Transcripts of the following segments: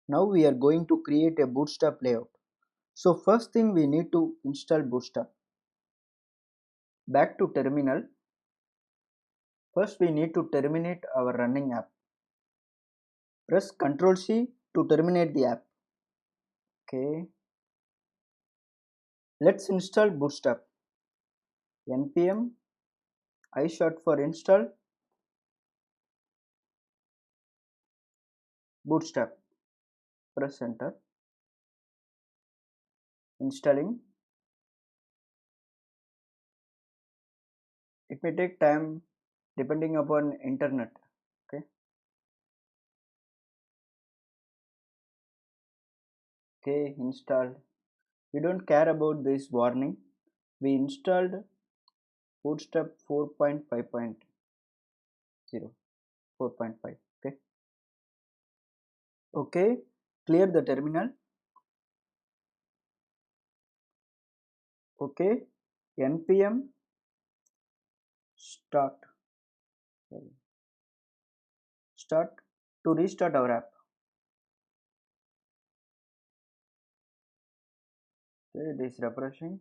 Now we are going to create a Bootstrap layout. So first thing we need to install Bootstrap. Back to terminal. First we need to terminate our running app. Press Ctrl C to terminate the app. Okay. Let's install Bootstrap. npm I short for install Bootstrap. Press enter. Installing. It may take time depending upon internet. Okay. Okay, installed. We don't care about this warning. We installed Bootstrap 4.5.0. 4.5. Okay. Okay. Clear the terminal. Okay. npm start. Start to restart our app. Okay, it is refreshing.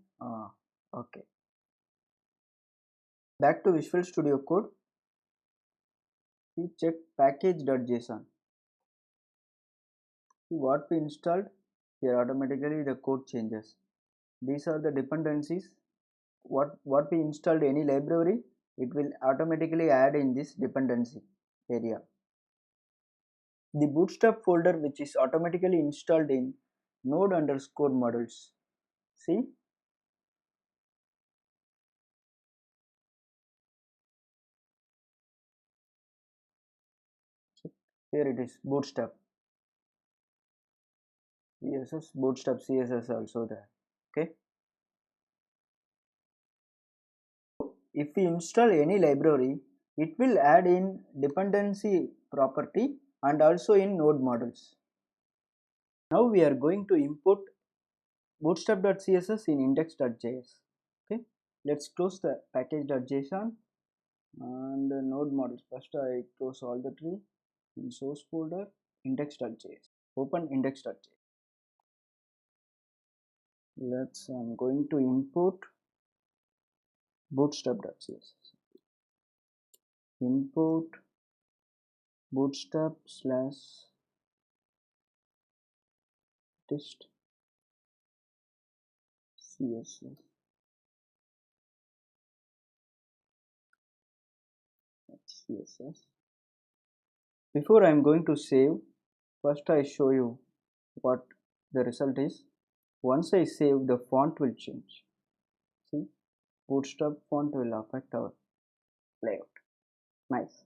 Okay. Back to Visual Studio Code. We check package.json. What we installed here, automatically the code changes. These are the dependencies. What we installed, any library, it will automatically add in this dependency area. The Bootstrap folder which is automatically installed in node underscore models. See, here it is, Bootstrap. CSS, Bootstrap CSS also there. Okay. If we install any library, it will add in dependency property and also in node models. Now we are going to import bootstrap.css in index.js. Okay, let's close the package.json and node models. First I close all the tree in source folder, index.js. Open index.js. I'm going to import bootstrap.css. Import bootstrap slash test css. CSS. Before I am going to save, first I show you what the result is. Once I save, the font will change. See, Bootstrap font will affect our layout. Nice.